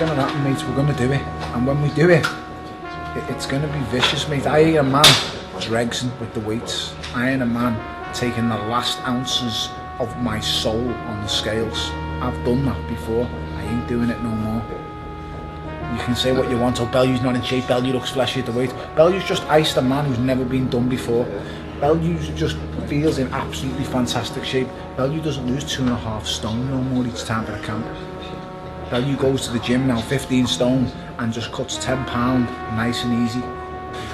gonna happen, mate. We're gonna do it, and when we do it, it's gonna be vicious, mate. I ain't a man dregsing with the weights. I ain't a man taking the last ounces of my soul on the scales. I've done that before. I ain't doing it no more. You can say what you want. Oh, Bellew's not in shape. Bellew looks fleshy at the weight. Bellew's just iced a man who's never been done before. Bellew just feels in absolutely fantastic shape. Bellew doesn't lose 2.5 stone no more each time for the camp. Bellew goes to the gym now 15 stone and just cuts 10 pound nice and easy.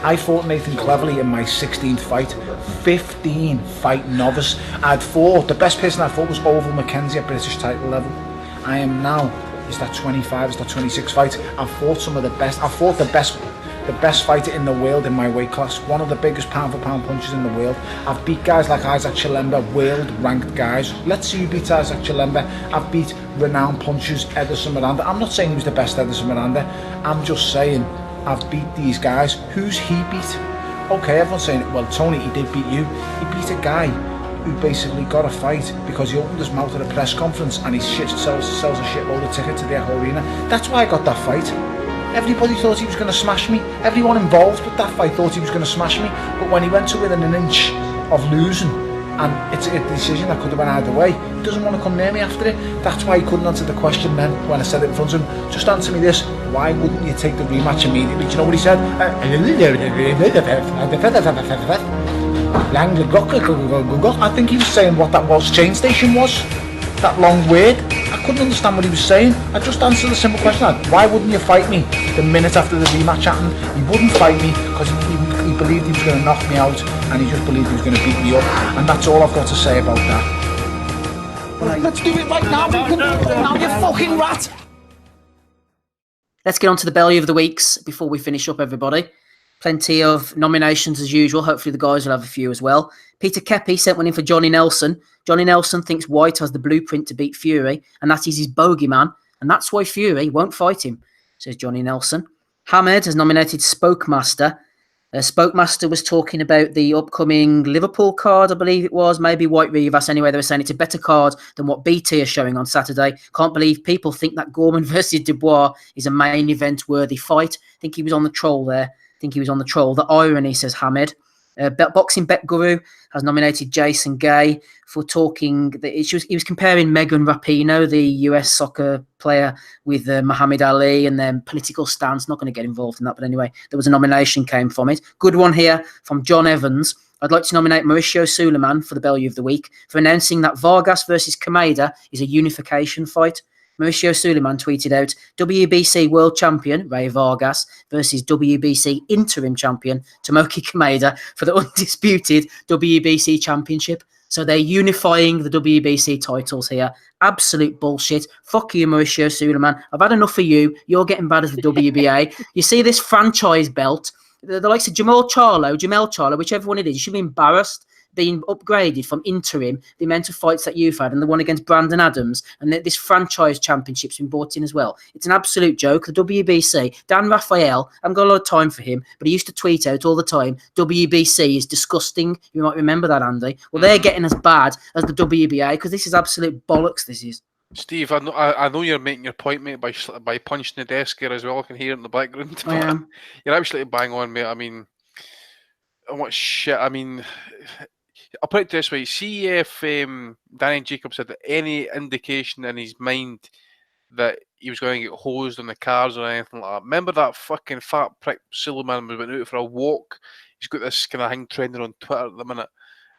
I fought Nathan Cleverly in my 16th fight, 15 fight novice. The best person I fought was Oval Mackenzie at British title level. I am now, is that 25, is that 26 fights? I've fought some of the best. I've fought the best fighter in the world in my weight class, one of the biggest pound for pound punchers in the world. I've beat guys like Isaac Chilemba, world ranked guys. Let's see who beats Isaac Chilemba. I've beat renowned punchers, Ederson Miranda. I'm not saying he was the best Ederson Miranda, I'm just saying I've beat these guys. Who's he beat? Okay, everyone's saying, well, Tony, he did beat you. He beat a guy who basically got a fight because he opened his mouth at a press conference and he sells a shitload of tickets to the Echo Arena. That's why I got that fight. Everybody thought he was going to smash me. Everyone involved with that fight thought he was going to smash me. But when he went to within an inch of losing, and it's a decision that could have been either way, he doesn't want to come near me after it. That's why he couldn't answer the question then when I said it in front of him. Just answer me this: why wouldn't you take the rematch immediately? Do you know what he said? I think he was saying what that was chain station was. That long word. I couldn't understand what he was saying. I just answered the simple question: why wouldn't you fight me the minute after the rematch happened? He wouldn't fight me because he believed he was going to knock me out, and he just believed he was going to beat me up. And that's all I've got to say about that. Well, let's do it right now. We can do it right now, you fucking rat. Let's get on to the Bellew of the weeks before we finish up, everybody. Plenty of nominations as usual. Hopefully the guys will have a few as well. Peter Kepi sent one in for Johnny Nelson. Johnny Nelson thinks White has the blueprint to beat Fury, and that is his bogeyman, and that's why Fury won't fight him, says Johnny Nelson. Hamed has nominated Spokemaster. Spokemaster was talking about the upcoming Liverpool card, I believe it was, maybe White Rivas. Anyway, they were saying it's a better card than what BT are showing on Saturday. Can't believe people think that Gorman versus Dubois is a main event worthy fight. I think he was on the troll there. The irony, says Hamed. Boxing Bet Guru has nominated Jason Gay for talking. He was comparing Megan Rapinoe, the US soccer player, with Muhammad Ali and their political stance. Not going to get involved in that, but anyway, there was a nomination came from it. Good one here from John Evans. I'd like to nominate Mauricio Suleiman for the Bellew of the Week for announcing that Vargas versus Kameda is a unification fight. Mauricio Suleiman tweeted out, WBC World Champion Ray Vargas versus WBC Interim Champion Tomoki Kameda for the undisputed WBC Championship. So they're unifying the WBC titles here. Absolute bullshit. Fuck you, Mauricio Suleiman. I've had enough of you. You're getting bad as the WBA. You see this franchise belt? The likes of Jamel Charlo, whichever one it is, you should be embarrassed being upgraded from interim, the amount of fights that you've had, and the one against Brandon Adams, and this franchise championship's been brought in as well. It's an absolute joke. The WBC, Dan Raphael, I haven't got a lot of time for him, but he used to tweet out all the time, WBC is disgusting. You might remember that, Andy. Well, they're getting as bad as the WBA because this is absolute bollocks, this is. Steve, I know you're making your point, mate, by punching the desk here as well. I can hear it in the background. I am. You're absolutely bang on, mate. I mean, what shit? I mean, I'll put it this way. See if Danny Jacobs had any indication in his mind that he was going to get hosed on the cars or anything like that. Remember that fucking fat prick Suleiman was went out for a walk? He's got this kind of thing trending on Twitter at the minute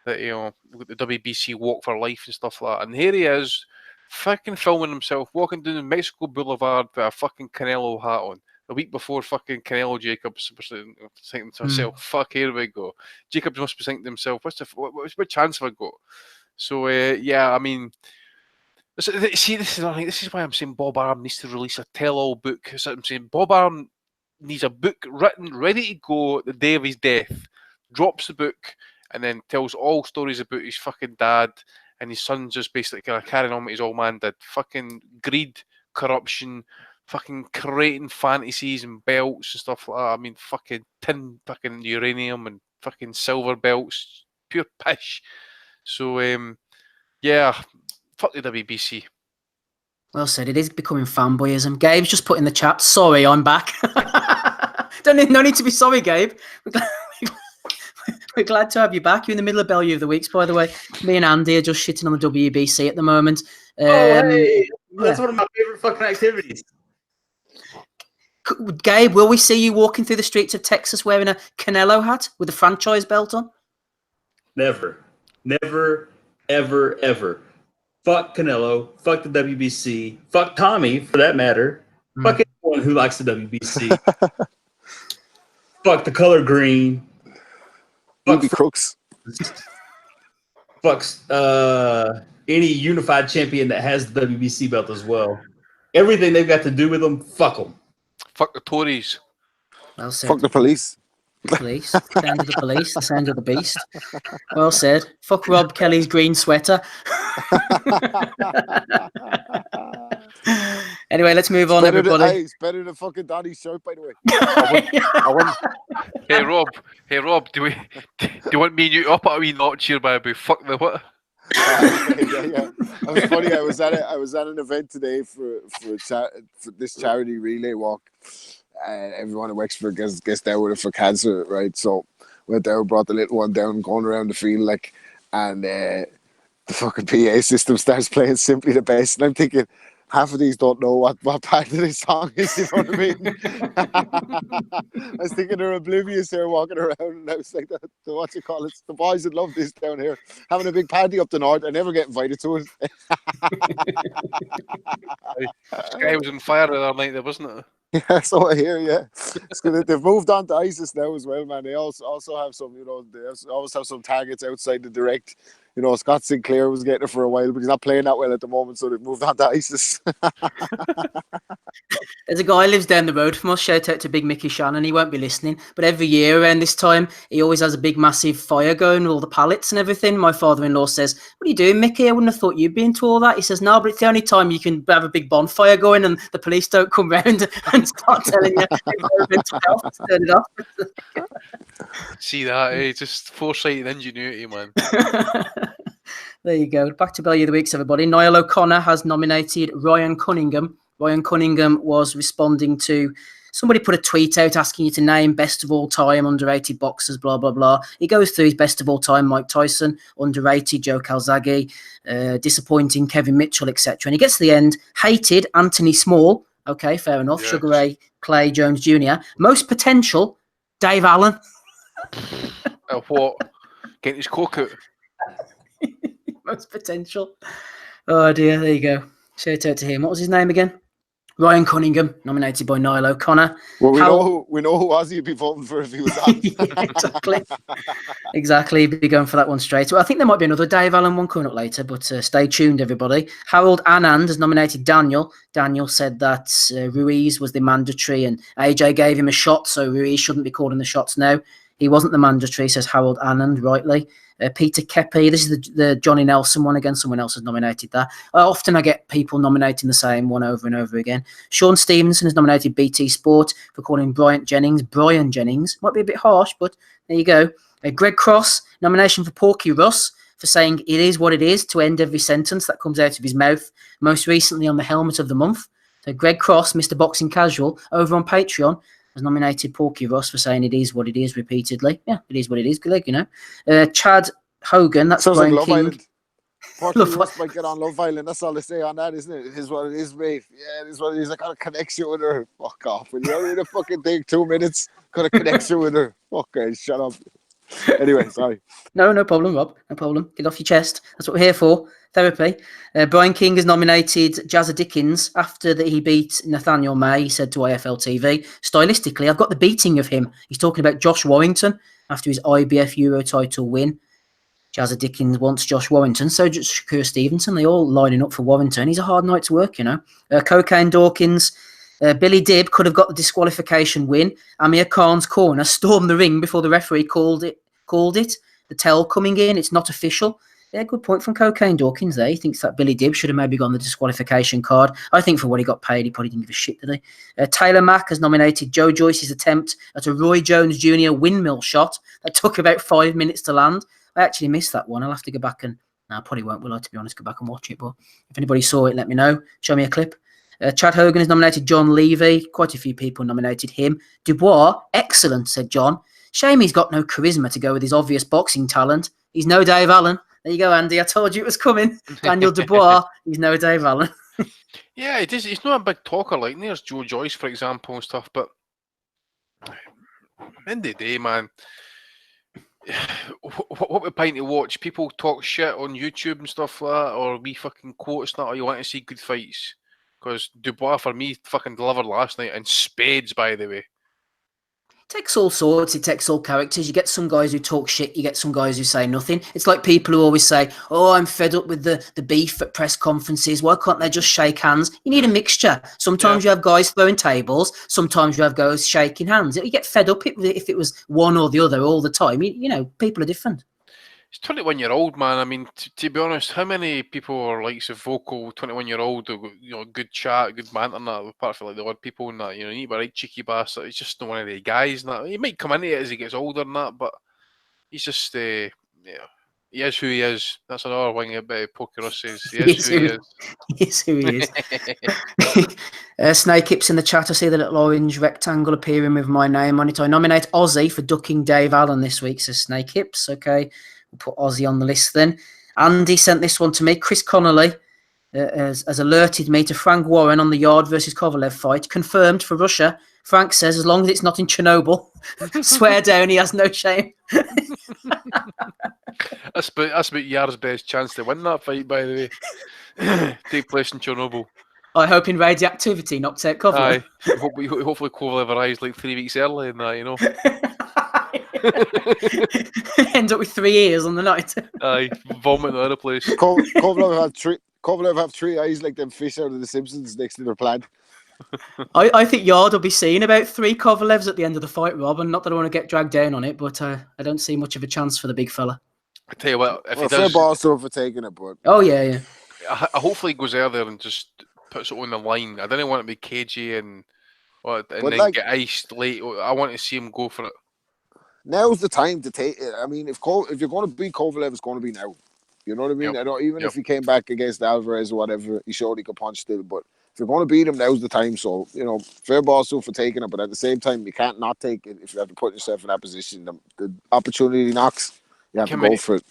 that, you know, the WBC Walk for Life and stuff like that. And here he is, fucking filming himself, walking down the Mexico Boulevard with a fucking Canelo hat on. The week before fucking Canelo Jacobs was thinking to himself, fuck, here we go. Jacobs must be thinking to himself, what chance have I got? So, yeah, I mean, see, this is why I'm saying Bob Arum needs to release a tell-all book. So I'm saying Bob Arum needs a book written, ready to go the day of his death, drops the book, and then tells all stories about his fucking dad and his son just basically kind of carrying on what his old man did. Fucking greed, corruption, fucking creating fantasies and belts and stuff like that. I mean, fucking tin, fucking uranium and fucking silver belts, pure pish. So, yeah, fuck the WBC. Well said. It is becoming fanboyism. Gabe's just put in the chat. Sorry, I'm back. No need to be sorry, Gabe. We're glad to have you back. You're in the middle of Bellew of the Weeks, by the way. Me and Andy are just shitting on the WBC at the moment. Hey, that's one of my favorite fucking activities. Gabe, will we see you walking through the streets of Texas wearing a Canelo hat with a franchise belt on? Never, ever, ever. Fuck Canelo. Fuck the WBC. Fuck Tommy, for that matter. Fuck anyone who likes the WBC. Fuck the color green. Fuck Crooks. Fucks any unified champion that has the WBC belt as well. Everything they've got to do with them, fuck them. Fuck the Tories. Well said. Fuck the police. Police. Sound of the police. The sound of the beast. Well said. Fuck Rob Kelly's green sweater. Anyway, let's move on, everybody. It's better than fucking Donny's shirt, by the way. I wouldn't. Hey Rob, do you want me and you up at a wee notch here by about fuck the what? Yeah. It was funny. I was at an event today for this charity relay walk, and everyone in Wexford gets down with it for cancer, right? So went down, brought the little one down, going around the field and the fucking PA system starts playing Simply the Best, and I'm thinking, half of these don't know what part of this song is, you know what I mean? I was thinking they're oblivious there walking around, and I was like, the boys would love this down here, having a big party up the north. I never get invited to it. Sky was on fire the other night there, wasn't it? Yeah, so I hear, yeah. It's good. They've moved on to ISIS now as well, man. They also have some, they always have some targets outside the direct. Scott Sinclair was getting it for a while, but he's not playing that well at the moment, so they've moved on to ISIS. There's a guy who lives down the road from us. Shout out to Big Mickey Shannon. He won't be listening, but every year around this time, he always has a big, massive fire going with all the pallets and everything. My father-in-law says, "What are you doing, Mickey? I wouldn't have thought you'd be into all that." He says, "No, but it's the only time you can have a big bonfire going and the police don't come round and start telling you to turn it off." See that, just foresight and ingenuity, man. There you go. Back to Bellew of the Weeks, everybody. Niall O'Connor has nominated Ryan Cunningham. Ryan Cunningham was responding to somebody put a tweet out asking you to name best of all time underrated boxers, blah, blah, blah. He goes through his best of all time, Mike Tyson, underrated, Joe Calzaghe, disappointing, Kevin Mitchell, etc. And he gets to the end, hated, Anthony Small. Okay, fair enough. Yes. Sugar Ray, Clay Jones Jr. Most potential, Dave Allen. What? Getting his coke out. Most potential. Oh dear, there you go. Shout out to him. What was his name again? Ryan Cunningham, nominated by Niall O'Connor. Well, we know who Ozzy would be voting for if he was on. Yeah, exactly. He'd be going for that one straight. Well, I think there might be another Dave Allen one coming up later, but stay tuned, everybody. Harold Anand has nominated Daniel. Daniel said that Ruiz was the mandatory and AJ gave him a shot, so Ruiz shouldn't be calling the shots now. He wasn't the mandatory, says Harold Anand, rightly. Peter Kepi, this is the Johnny Nelson one again. Someone else has nominated that. Often I get people nominating the same one over and over again. Sean Stevenson has nominated BT Sport for calling Brian Jennings. Might be a bit harsh, but there you go. Greg Cross, nomination for Porky Russ for saying it is what it is to end every sentence that comes out of his mouth, most recently on the Helmet of the Month. So Greg Cross, Mr. Boxing Casual, over on Patreon, has nominated Porky Ross for saying it is what it is repeatedly. Yeah, it is what it is. Good leg, Chad Hogan, that's sounds Brian like Love King. Island. Porky Ross might get on Love Island. That's all they say on that, isn't it? It is what it is, mate. Yeah, it is what it is. I got a connection with her. Fuck off. Will you only the fucking thing 2 minutes? Got a connection with her. Okay, shut up. Anyway, sorry. No problem, Rob. No problem. Get off your chest. That's what we're here for. Therapy. Brian King has nominated Jazza Dickens after that he beat Nathaniel May. He said to AFL TV, stylistically, I've got the beating of him. He's talking about Josh Warrington after his IBF Euro title win. Jazza Dickens wants Josh Warrington. So just Shakur Stevenson. They all lining up for Warrington. He's a hard night to work, Cocaine Dawkins. Billy Dibb could have got the disqualification win. Amir Khan's corner stormed the ring before the referee called it. The tell coming in. It's not official. Yeah, good point from Cocaine Dawkins there. He thinks that Billy Dibb should have maybe gone the disqualification card. I think for what he got paid, he probably didn't give a shit, did he? Taylor Mack has nominated Joe Joyce's attempt at a Roy Jones Jr. windmill shot that took about 5 minutes to land. I actually missed that one. I'll have to go back and No, I probably won't, will I, to be honest? Go back and watch it. But if anybody saw it, let me know. Show me a clip. Chad Hogan has nominated John Levy. Quite a few people nominated him. Dubois, excellent, said John. Shame he's got no charisma to go with his obvious boxing talent. He's no Dave Allen. There you go, Andy. I told you it was coming. Daniel Dubois, he's no Dave Allen. Yeah, it is. He's not a big talker like there's Joe Joyce, for example, and stuff. But end of the day, man, what we're paying to watch people talk shit on YouTube and stuff like that, or we fucking quotes that, or you want to see good fights? Because Dubois, for me, fucking delivered last night, and spades, by the way. It takes all sorts. It takes all characters. You get some guys who talk shit. You get some guys who say nothing. It's like people who always say, "Oh, I'm fed up with the beef at press conferences. Why can't they just shake hands?" You need a mixture. Sometimes you have guys throwing tables. Sometimes you have guys shaking hands. You get fed up if it was one or the other all the time. You know, people are different. He's 21-year-old, man. I mean, to be honest, how many people are like so vocal 21-year-old, good chat, good banter, and that, apart from like the odd people and that, you need a right cheeky bastard. He's just not one of the guys. And that. He might come into it as he gets older and that, but he's just, he is who he is. That's another wing about Poker Us says. He is who he is. He is who he is. Snake Hips in the chat. I see the little orange rectangle appearing with my name on it. I nominate Ozzy for ducking Dave Allen this week, says Snake Hips. Okay. We'll put Ozzy on the list then. Andy sent this one to me. Chris Connolly has alerted me to Frank Warren on the Yard versus Kovalev fight. Confirmed for Russia. Frank says, as long as it's not in Chernobyl, swear down he has no shame. That's about Yar's best chance to win that fight, by the way. Take place in Chernobyl. I hope in radioactivity knocks out Kovalev. Aye. Hopefully Kovalev arrives like 3 weeks early and that, Ends up with 3 ears on the night. Aye, vomit in the other place. Kovalev have three eyes like them fish out of The Simpsons next to their plant. I think Yard will be seeing about 3 Kovalevs at the end of the fight, Rob, and not that I want to get dragged down on it, but I don't see much of a chance for the big fella. I tell you what, if he fair does, balls to him for taking it, but oh yeah. Hopefully he goes out there and just puts it on the line. I don't want to be cagey and then like, get iced late. I want to see him go for it. Now's the time to take it. I mean, if you're going to beat Kovalev, it's going to be now. You know what I mean? Yep. I don't even if he came back against Alvarez or whatever, he showed he could punch still. But if you're going to beat him, now's the time. So fair balls to him for taking it, but at the same time, you can't not take it if you have to put yourself in that position. The opportunity knocks. You have to go for it.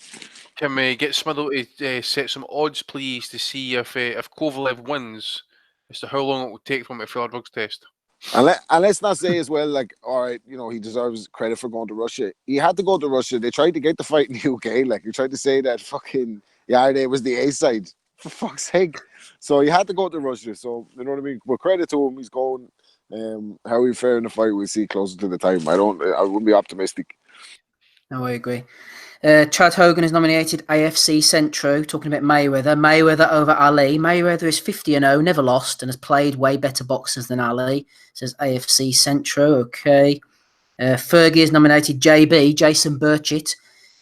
Can we get Smiddle to set some odds, please, to see if Kovalev wins as to how long it will take for him to fail a drugs test? And let's not say as well, like, all right, he deserves credit for going to Russia. He had to go to Russia. They tried to get the fight in the UK. Like, you tried to say that fucking Yarde was the A side. For fuck's sake. So he had to go to Russia. So, you know what I mean? But credit to him, he's going. How he fared in the fight, we'll see closer to the time. I wouldn't be optimistic. No, I agree. Chad Hogan is nominated AFC Centro, talking about Mayweather. Mayweather over Ali. Mayweather is 50-0, never lost, and has played way better boxers than Ali. Says AFC Centro. Okay. Fergie is nominated JB, Jason Burchett.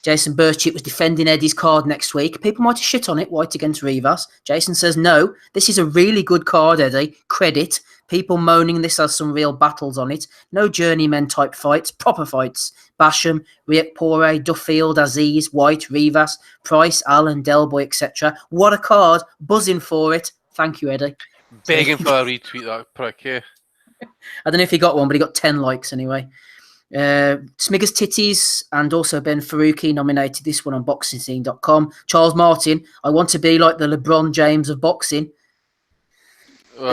Jason Burchett was defending Eddie's card next week. People might have shit on it, White against Rivas. Jason says, no, this is a really good card, Eddie. Credit. People moaning this has some real battles on it. No journeyman type fights, proper fights. Basham, Riekpore, Duffield, Aziz, White, Rivas, Price, Allen, Delboy, etc. What a card. Buzzing for it. Thank you, Eddie. Begging for a retweet, that prick, yeah. I don't know if he got one, but he got 10 likes anyway. Smiggers Titties and also Ben Faruqi nominated this one on boxingscene.com. Charles Martin, I want to be like the LeBron James of boxing. So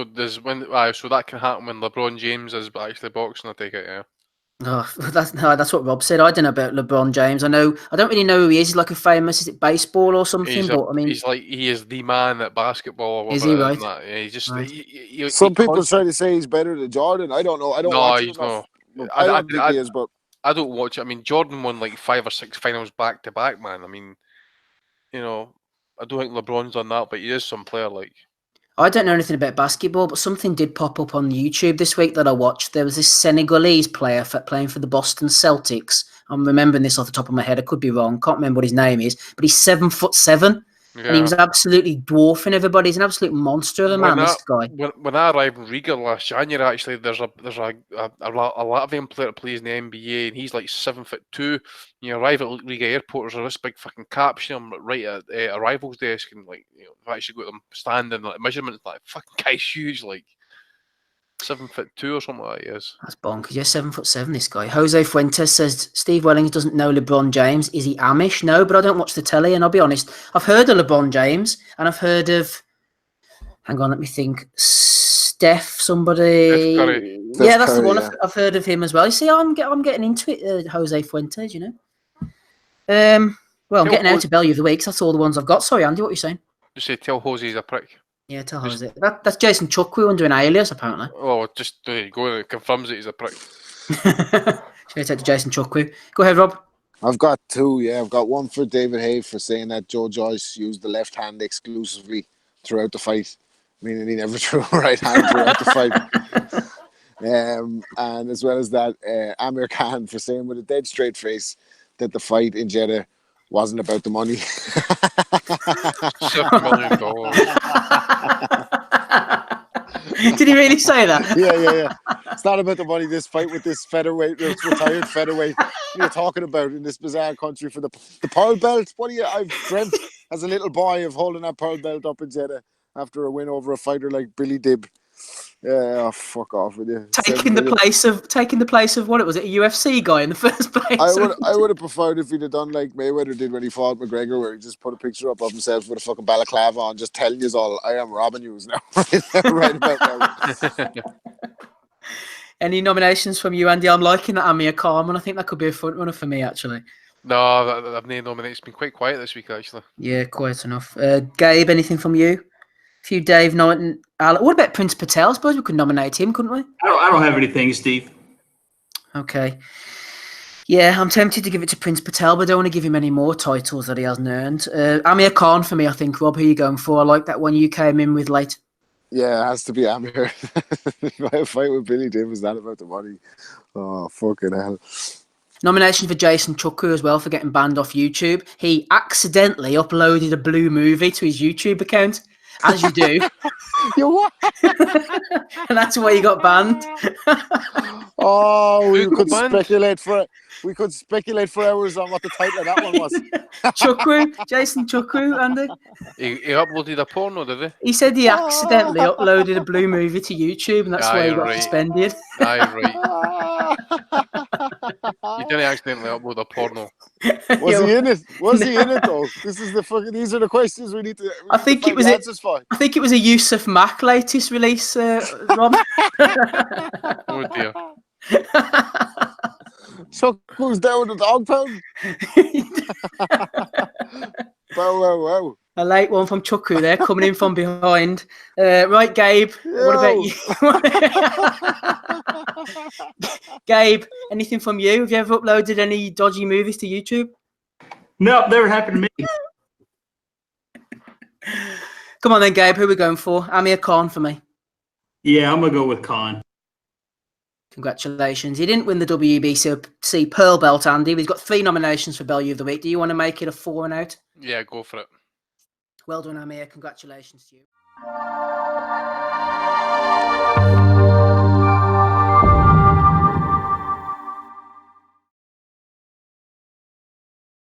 that can happen when LeBron James is actually boxing, I take it, yeah. Oh, that's what Rob said. I don't know about LeBron James. I don't really know who he is. He's like a famous, is it baseball or something? He is the man at basketball. Or whatever is he right? Yeah, he's just. Right. Some people try to say he's better than Jordan. I don't know. I don't watch him enough. I don't think he is, but I don't watch it. I mean, Jordan won like 5 or 6 finals back to back, man. I mean, I don't think LeBron's on that, but he is some player like. I don't know anything about basketball, but something did pop up on YouTube this week that I watched. There was this Senegalese player playing for the Boston Celtics. I'm remembering this off the top of my head. I could be wrong. Can't remember what his name is, but he's 7'7". And he was absolutely dwarfing everybody. He's an absolute monster of a man, this guy. When I arrived in Riga last January, actually, there's a Latvian player that plays in the NBA, and he's like 7'2". You arrive at Riga airport, there's this big fucking caption right at arrivals desk, and like I've actually got them standing like measurements. Like fucking guy's huge, like 7'2" or something like that. Yes. That's bonkers. Yeah, 7'7". This guy. Jose Fuentes says Steve Wellings doesn't know LeBron James. Is he Amish? No, but I don't watch the telly, and I'll be honest. I've heard of LeBron James, and I've heard of. Hang on, let me think. Steph, somebody. Steph Curry. Yeah, that's Curry, the one. yeah. I've heard of him as well. You see, I'm getting into it. Jose Fuentes, you know. Well, I'm getting out to Bellew of the week. So that's all the ones I've got. Sorry, Andy, what were you saying? Just say tell Jose he's a prick. Yeah, tell Jose. That's Jason Chukwu under an alias, apparently. Oh, just there you go. It confirms that he's a prick. Should I take to Jason Chukwu? Go ahead, Rob. I've got two. Yeah, I've got one for David Hay for saying that Joe Joyce used the left hand exclusively throughout the fight, meaning he never threw a right hand throughout the fight. And as well as that, Amir Khan for saying with a dead straight face that the fight in Jeddah wasn't about the money. $7 million. Did he really say that? Yeah. It's not about the money. This fight with this featherweight, this retired featherweight, you're talking about in this bizarre country for the pearl belt. What do you? I've dreamt as a little boy of holding that pearl belt up in Jeddah after a win over a fighter like Billy Dibb. Yeah, fuck off with you. Taking the place of what it was, a UFC guy in the first place. I would have preferred if he'd have done like Mayweather did when he fought McGregor, where he just put a picture up of himself with a fucking balaclava on, just telling you all, I am robbing you now. Right about now. Any nominations from you, Andy? I'm liking that Amir Khan, and I think that could be a front runner for me, actually. No, I've no nominated. It's been quite quiet this week, actually. Yeah, quite enough. Gabe, anything from you? A few Dave, Norton, Alan. What about Prince Patel? I suppose we could nominate him, couldn't we? I don't have anything, Steve. Okay. Yeah, I'm tempted to give it to Prince Patel, but I don't want to give him any more titles that he hasn't earned. Amir Khan for me, I think. Rob, who are you going for? I like that one you came in with late. Yeah, it has to be Amir. My fight with Billy Dibb was not about the money. Oh, fucking hell. Nomination for Jason Chukwu as well for getting banned off YouTube. He accidentally uploaded a blue movie to his YouTube account, as you do. You what? And that's why he got banned. Oh, Who got banned? We could speculate for hours on what the title of that one was. Chukwu, Jason Chukwu, Andy. He uploaded a porno, did he? He said he accidentally uploaded a blue movie to YouTube, and that's why he got suspended. Aye, right. He didn't accidentally upload a porno. Was he in it? Was he in it though? This is the fucking. These are the questions we need to. I think it was I think it was a Yusuf Mack latest release, Rob. Oh dear. Chuck who's down with the dog pound. Wow. A late one from Chukwu there, coming in from behind. Right, Gabe. What about you? Gabe, anything from you? Have you ever uploaded any dodgy movies to YouTube? No, never happened to me. Come on then, Gabe. Who are we going for? Amir Khan for me. Yeah, I'm gonna go with Khan. Congratulations. He didn't win the WBC Pearl Belt, Andy. He's got 3 nominations for Bellew of the Week. Do you want to make it a 4 and out? Yeah, go for it. Well done, Amir. Congratulations to you.